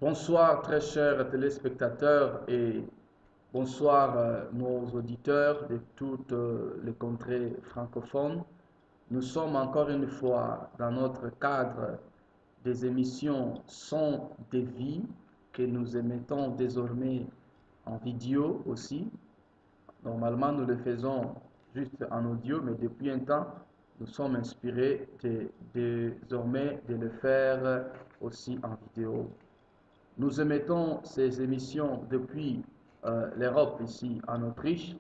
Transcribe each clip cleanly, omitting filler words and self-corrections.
Bonsoir très chers téléspectateurs et bonsoir nos auditeurs de toutes les contrées francophones. Nous sommes encore une fois dans notre cadre des émissions Son de vie que nous émettons désormais en vidéo aussi. Normalement, nous le faisons juste en audio, mais depuis un temps, nous sommes inspirés désormais de le faire aussi en vidéo. Nous émettons ces émissions depuis l'Europe, ici en Autriche,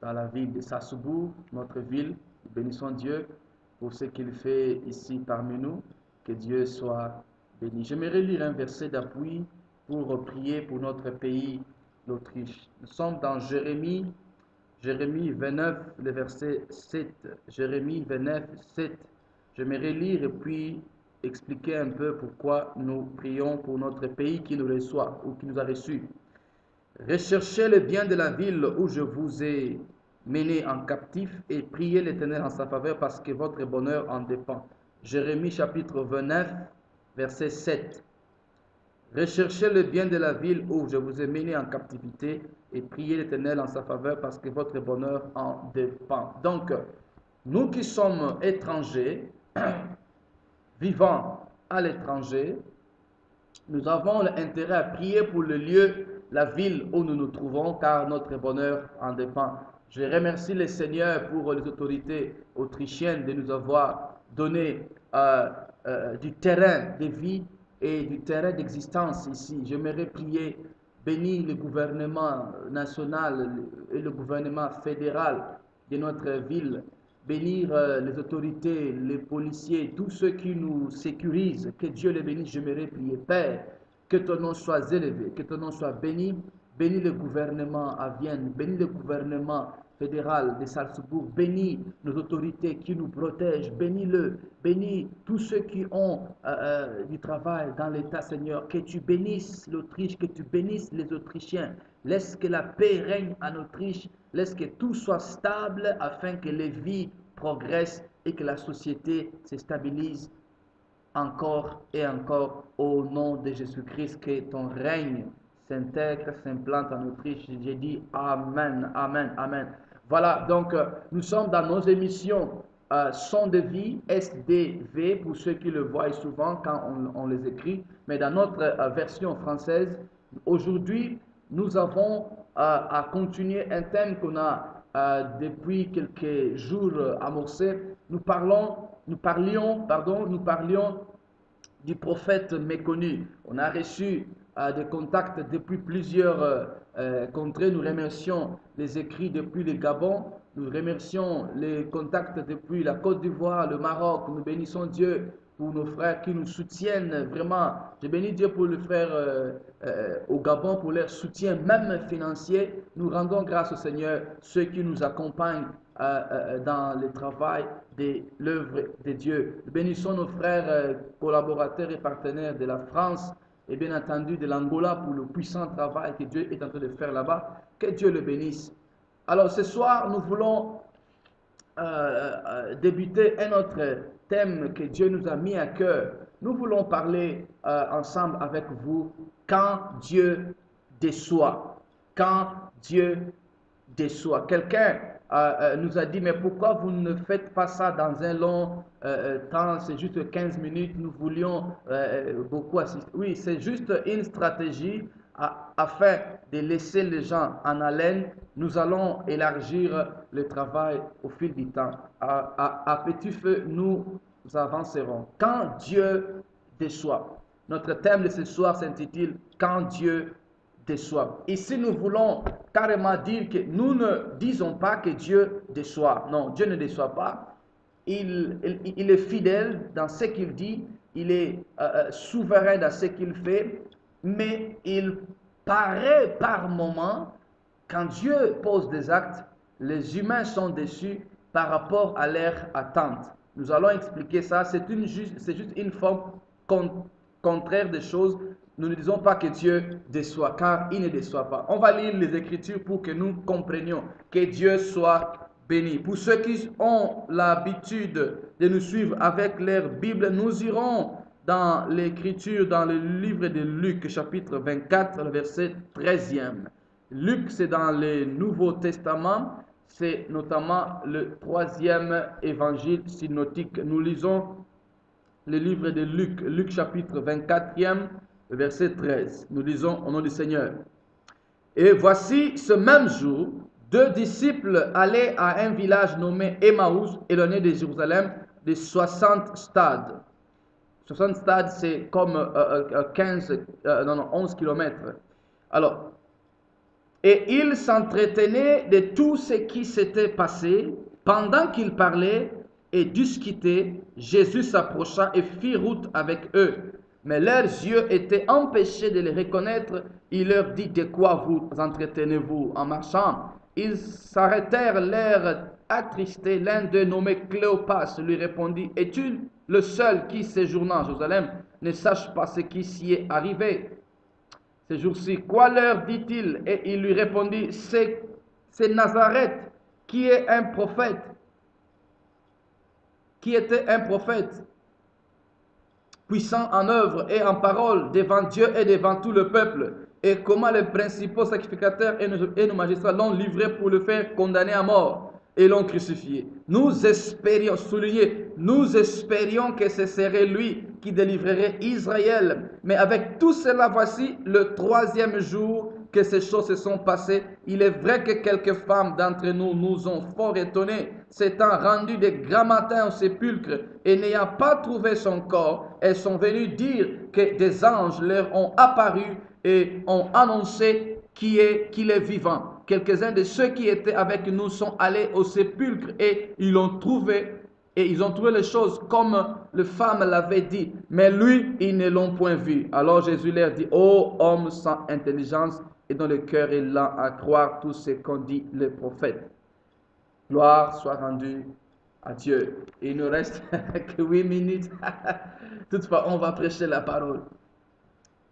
dans la ville de Salzbourg, notre ville. Bénissons Dieu pour ce qu'il fait ici parmi nous. Que Dieu soit béni. J'aimerais lire un verset d'appui pour prier pour notre pays, l'Autriche. Nous sommes dans Jérémie 29, le verset 7. Jérémie 29, 7. J'aimerais lire et puis expliquer un peu pourquoi nous prions pour notre pays qui nous reçoit ou qui nous a reçus. Recherchez le bien de la ville où je vous ai mené en captif et priez l'Éternel en sa faveur parce que votre bonheur en dépend. Jérémie chapitre 29, verset 7. Recherchez le bien de la ville où je vous ai mené en captivité et priez l'Éternel en sa faveur parce que votre bonheur en dépend. Donc, nous qui sommes étrangers, vivant à l'étranger, nous avons l'intérêt à prier pour le lieu, la ville où nous nous trouvons, car notre bonheur en dépend. Je remercie le Seigneur pour les autorités autrichiennes de nous avoir donné du terrain de vie et du terrain d'existence ici. J'aimerais prier, bénir le gouvernement national et le gouvernement fédéral de notre ville, bénir les autorités, les policiers, tous ceux qui nous sécurisent, que Dieu les bénisse. J'aimerais prier, Père, que ton nom soit élevé, que ton nom soit béni. Bénis le gouvernement à Vienne, bénis le gouvernement fédéral de Salzbourg, bénis nos autorités qui nous protègent, bénis-le, bénis tous ceux qui ont du travail dans l'État, Seigneur, que tu bénisses l'Autriche, que tu bénisses les Autrichiens, laisse que la paix règne en Autriche, laisse que tout soit stable afin que les vies progressent et que la société se stabilise encore et encore au nom de Jésus-Christ, que ton règne s'intègre, s'implante en Autriche. J'ai dit Amen, Amen, Amen. Voilà, donc nous sommes dans nos émissions Son de vie, SDV, pour ceux qui le voient souvent quand on les écrit, mais dans notre version française, aujourd'hui, nous avons à continuer un thème qu'on a depuis quelques jours amorcé. Nous parlions du prophète méconnu. On a reçu des contacts depuis plusieurs contrées. Nous remercions les écrits depuis le Gabon. Nous remercions les contacts depuis la Côte d'Ivoire, le Maroc. Nous bénissons Dieu pour nos frères qui nous soutiennent vraiment. Je bénis Dieu pour les frères au Gabon, pour leur soutien même financier. Nous rendons grâce au Seigneur, ceux qui nous accompagnent dans le travail de l'œuvre de Dieu. Nous bénissons nos frères collaborateurs et partenaires de la France et bien entendu de l'Angola pour le puissant travail que Dieu est en train de faire là-bas. Que Dieu le bénisse. Alors ce soir, nous voulons débuter un autre thème que Dieu nous a mis à cœur. Nous voulons parler ensemble avec vous quand Dieu déçoit. Quand Dieu déçoit. Quelqu'un nous a dit, mais pourquoi vous ne faites pas ça dans un long temps, c'est juste 15 minutes, nous voulions beaucoup assister. Oui, c'est juste une stratégie afin de laisser les gens en haleine. Nous allons élargir le travail au fil du temps. À petit feu, nous avancerons. Quand Dieu déçoit. Notre thème de ce soir s'intitule Quand Dieu déçoit. Ici, nous voulons carrément dire que nous ne disons pas que Dieu déçoit. Non, Dieu ne déçoit pas. Il est fidèle dans ce qu'il dit. Il est souverain dans ce qu'il fait. Mais il paraît par moments, quand Dieu pose des actes, les humains sont déçus par rapport à leur attente. Nous allons expliquer ça. C'est juste une forme contraire des choses. Nous ne disons pas que Dieu déçoit, car il ne déçoit pas. On va lire les Écritures pour que nous comprenions. Que Dieu soit béni. Pour ceux qui ont l'habitude de nous suivre avec leur Bible, nous irons dans l'écriture, dans le livre de Luc, chapitre 24, le verset 13e. Luc, c'est dans le Nouveau Testament, c'est notamment le 3e évangile synoptique. Nous lisons le livre de Luc, Luc chapitre 24e, verset 13. Nous lisons au nom du Seigneur. Et voici ce même jour, 2 disciples allaient à un village nommé Emmaüs, éloigné de Jérusalem, de 60 stades. 60 stades, c'est comme 11 kilomètres. Alors, et ils s'entretenaient de tout ce qui s'était passé. Pendant qu'ils parlaient et discutaient, Jésus s'approcha et fit route avec eux. Mais leurs yeux étaient empêchés de les reconnaître. Il leur dit: de quoi vous entretenez-vous en marchant? Ils s'arrêtèrent, l'air attristés. L'un d'eux, nommé Cléopas, lui répondit: es-tu le seul qui, séjournant à Jérusalem, ne sache pas ce qui s'y est arrivé ces jours-ci? Quoi leur dit-il? Et il lui répondit: c'est Nazareth, qui est un prophète, qui était un prophète, puissant en œuvre et en parole devant Dieu et devant tout le peuple. Et comment les principaux sacrificateurs et nos magistrats l'ont livré pour le faire condamner à mort et l'ont crucifié. Nous espérions, souligner, nous espérions que ce serait lui qui délivrerait Israël. Mais avec tout cela, voici le 3e jour que ces choses se sont passées. Il est vrai que quelques femmes d'entre nous nous ont fort étonnés, s'étant rendues de grand matin au sépulcre et n'ayant pas trouvé son corps, elles sont venues dire que des anges leur ont apparu et ont annoncé qu'il est vivant. Quelques-uns de ceux qui étaient avec nous sont allés au sépulcre et ils ont trouvé les choses comme les femmes l'avaient dit, mais lui, ils ne l'ont point vu. Alors Jésus leur dit: ô homme sans intelligence et dont le cœur est lent à croire tout ce qu'ont dit les prophètes. Gloire soit rendue à Dieu. Il nous reste que 8 minutes. Toutefois, on va prêcher la parole.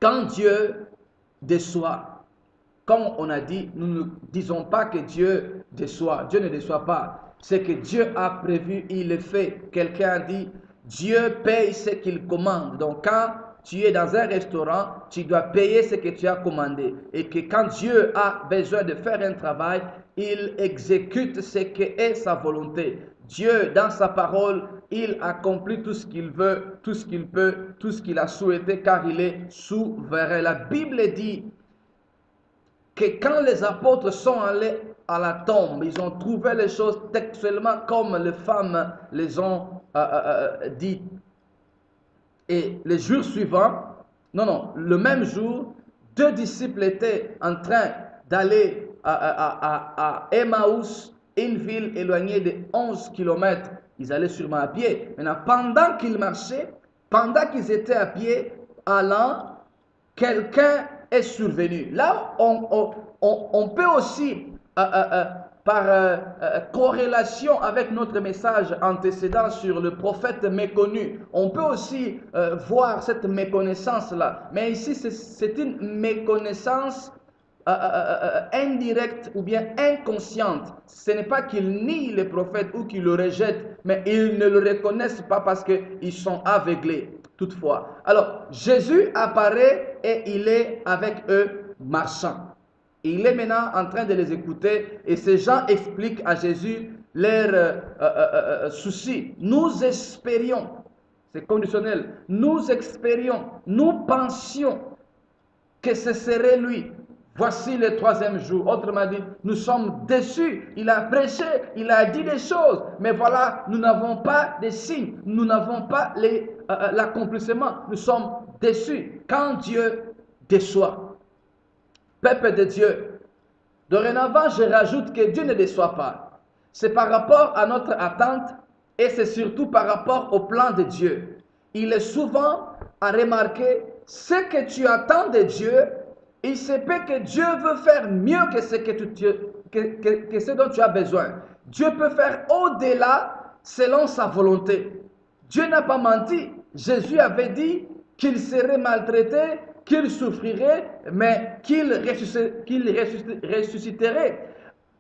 Quand Dieu déçoit, comme on a dit, nous ne disons pas que Dieu déçoit. Dieu ne déçoit pas. Ce que Dieu a prévu, il le fait. Quelqu'un a dit: Dieu paye ce qu'il commande. Donc quand tu es dans un restaurant, tu dois payer ce que tu as commandé. Et que quand Dieu a besoin de faire un travail, il exécute ce qui est sa volonté. Dieu, dans sa parole, il accomplit tout ce qu'il veut, tout ce qu'il peut, tout ce qu'il a souhaité, car il est souverain. La Bible dit que quand les apôtres sont allés à la tombe, ils ont trouvé les choses textuellement comme les femmes les ont dit. Et les jours suivants, le même jour, 2 disciples étaient en train d'aller à Emmaüs, une ville éloignée de 11 kilomètres. Ils allaient sûrement à pied. Maintenant, pendant qu'ils marchaient, pendant qu'ils étaient à pied, allant, quelqu'un est survenu. Là, on peut aussi, par corrélation avec notre message antécédent sur le prophète méconnu, on peut aussi voir cette méconnaissance-là. Mais ici, c'est une méconnaissance indirecte ou bien inconsciente. Ce n'est pas qu'ils nient les prophètes ou qu'ils le rejettent, mais ils ne le reconnaissent pas parce qu'ils sont aveuglés. Toutefois, alors Jésus apparaît et il est avec eux marchant. Il est maintenant en train de les écouter et ces gens expliquent à Jésus leurs soucis. Nous espérions, c'est conditionnel, nous espérions, nous pensions que ce serait lui. Voici le 3e jour. Autrement dit, nous sommes déçus. Il a prêché, il a dit des choses, mais voilà, nous n'avons pas de signes, nous n'avons pas l'accomplissement. Nous sommes déçus. Quand Dieu déçoit, peuple de Dieu, dorénavant, je rajoute que Dieu ne déçoit pas. C'est par rapport à notre attente et c'est surtout par rapport au plan de Dieu. Il est souvent à remarquer ce que tu attends de Dieu. Il se peut que Dieu veut faire mieux que ce dont tu as besoin. Dieu peut faire au-delà selon sa volonté. Dieu n'a pas menti. Jésus avait dit qu'il serait maltraité, qu'il souffrirait, mais qu'il ressusciterait.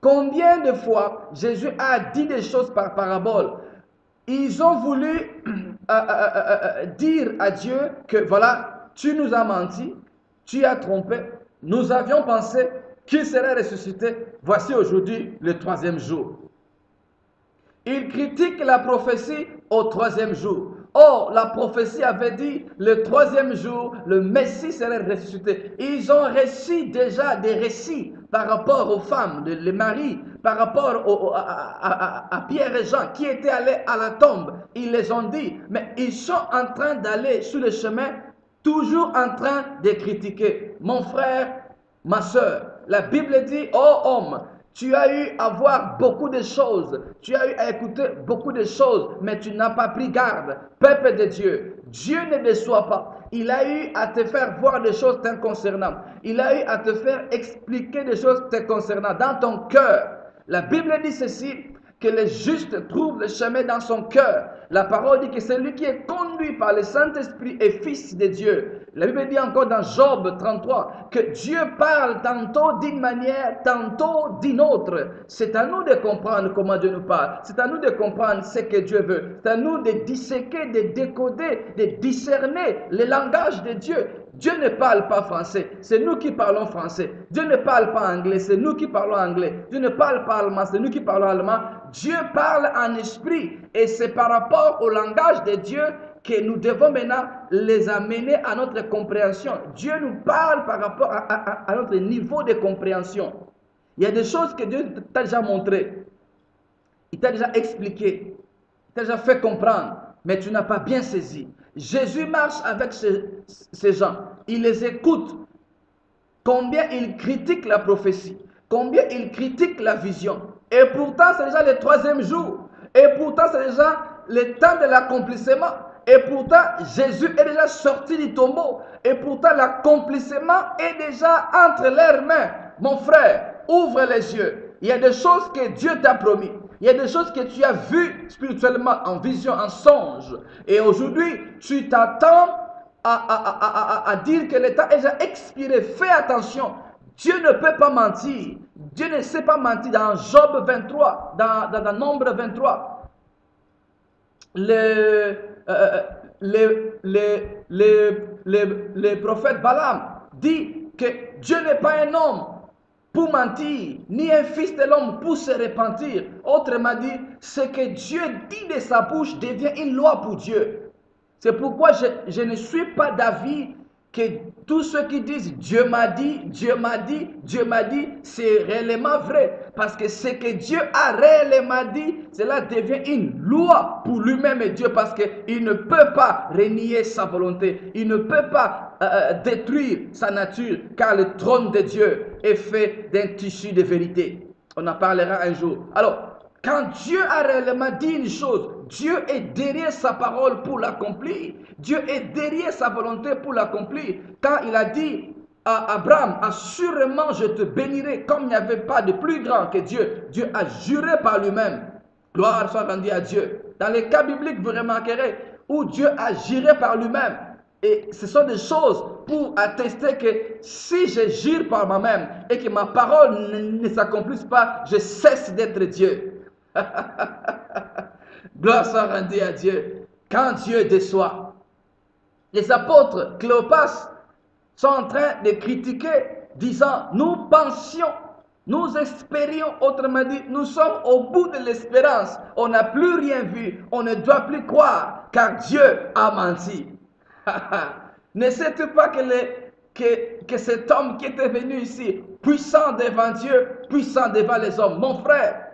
Combien de fois Jésus a dit des choses par parabole? Ils ont voulu dire à Dieu que voilà, tu nous as menti, tu as trompé. Nous avions pensé qu'il serait ressuscité. Voici aujourd'hui le troisième jour. Ils critiquent la prophétie au troisième jour. Or, la prophétie avait dit le troisième jour, le Messie serait ressuscité. Ils ont reçu déjà des récits par rapport aux femmes, les maris, par rapport à Pierre et Jean qui étaient allés à la tombe. Ils les ont dit, mais ils sont en train d'aller sur le chemin, toujours en train de critiquer. Mon frère, ma soeur, la Bible dit, ô homme, tu as eu à voir beaucoup de choses, tu as eu à écouter beaucoup de choses, mais tu n'as pas pris garde. Peuple de Dieu, Dieu ne déçoit pas. Il a eu à te faire voir des choses te concernant. Il a eu à te faire expliquer des choses te concernant dans ton cœur. La Bible dit ceci, que le juste trouve le chemin dans son cœur. La parole dit que c'est lui qui est conduit par le Saint-Esprit et Fils de Dieu. La Bible dit encore dans Job 33 que Dieu parle tantôt d'une manière, tantôt d'une autre. C'est à nous de comprendre comment Dieu nous parle. C'est à nous de comprendre ce que Dieu veut. C'est à nous de disséquer, de décoder, de discerner le langage de Dieu. Dieu ne parle pas français, c'est nous qui parlons français. Dieu ne parle pas anglais, c'est nous qui parlons anglais. Dieu ne parle pas allemand, c'est nous qui parlons allemand. Dieu parle en esprit et c'est par rapport au langage de Dieu que nous devons maintenant les amener à notre compréhension. Dieu nous parle par rapport à notre niveau de compréhension. Il y a des choses que Dieu t'a déjà montrées, il t'a déjà expliqué, il t'a déjà fait comprendre, mais tu n'as pas bien saisi. Jésus marche avec ces gens, il les écoute. Combien il critique la prophétie, combien il critique la vision. Et pourtant, c'est déjà le troisième jour. Et pourtant, c'est déjà le temps de l'accomplissement. Et pourtant, Jésus est déjà sorti du tombeau. Et pourtant, l'accomplissement est déjà entre leurs mains. Mon frère, ouvre les yeux. Il y a des choses que Dieu t'a promis. Il y a des choses que tu as vues spirituellement, en vision, en songe. Et aujourd'hui, tu t'attends à dire que le temps est déjà expiré. Fais attention. Dieu ne peut pas mentir. Dieu ne sait pas mentir. Dans Job 23, dans Nombre 23, le prophète Balaam dit que Dieu n'est pas un homme pour mentir, ni un fils de l'homme pour se repentir. Autrement dit, ce que Dieu dit de sa bouche devient une loi pour Dieu. C'est pourquoi je ne suis pas d'avis que tous ceux qui disent Dieu m'a dit, Dieu m'a dit, Dieu m'a dit, c'est réellement vrai. Parce que ce que Dieu a réellement dit, cela devient une loi pour lui-même et Dieu, parce qu'il ne peut pas renier sa volonté. Il ne peut pas détruire sa nature, car le trône de Dieu est fait d'un tissu de vérité. On en parlera un jour. Alors, quand Dieu a réellement dit une chose, Dieu est derrière sa parole pour l'accomplir. Dieu est derrière sa volonté pour l'accomplir. Quand il a dit à Abraham, assurément je te bénirai comme il n'y avait pas de plus grand que Dieu. Dieu a juré par lui-même. Gloire soit rendue à Dieu. Dans les cas bibliques, vous remarquerez où Dieu a juré par lui-même. Et ce sont des choses pour attester que si je jure par moi-même et que ma parole ne s'accomplisse pas, je cesse d'être Dieu. Gloire soit rendue à Dieu. Quand Dieu déçoit, les apôtres Cléopas sont en train de critiquer, disant, nous pensions, nous espérions, autrement dit, nous sommes au bout de l'espérance, on n'a plus rien vu, on ne doit plus croire, car Dieu a menti. Ne sais-tu pas que cet homme qui était venu ici, puissant devant Dieu, puissant devant les hommes, mon frère,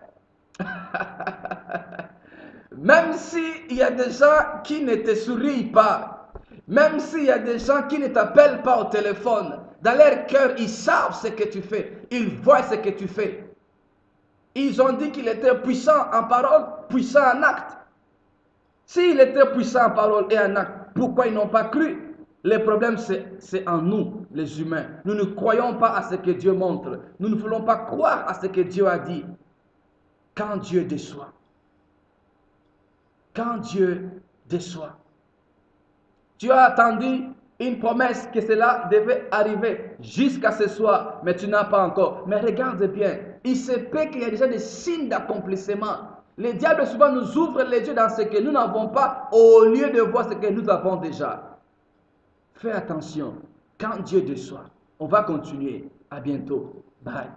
même s'il y a des gens qui ne te sourient pas, même s'il y a des gens qui ne t'appellent pas au téléphone, dans leur cœur, ils savent ce que tu fais, ils voient ce que tu fais. Ils ont dit qu'il était puissant en parole, puissant en acte. S'il était puissant en parole et en acte, pourquoi ils n'ont pas cru? Le problème, c'est en nous, les humains. Nous ne croyons pas à ce que Dieu montre. Nous ne voulons pas croire à ce que Dieu a dit. Quand Dieu déçoit, quand Dieu déçoit, tu as attendu une promesse que cela devait arriver jusqu'à ce soir, mais tu n'as pas encore. Mais regarde bien, il se peut qu'il y a déjà des signes d'accomplissement. Le diable souvent nous ouvre les yeux dans ce que nous n'avons pas au lieu de voir ce que nous avons déjà. Fais attention. Quand Dieu te soit, on va continuer. À bientôt. Bye.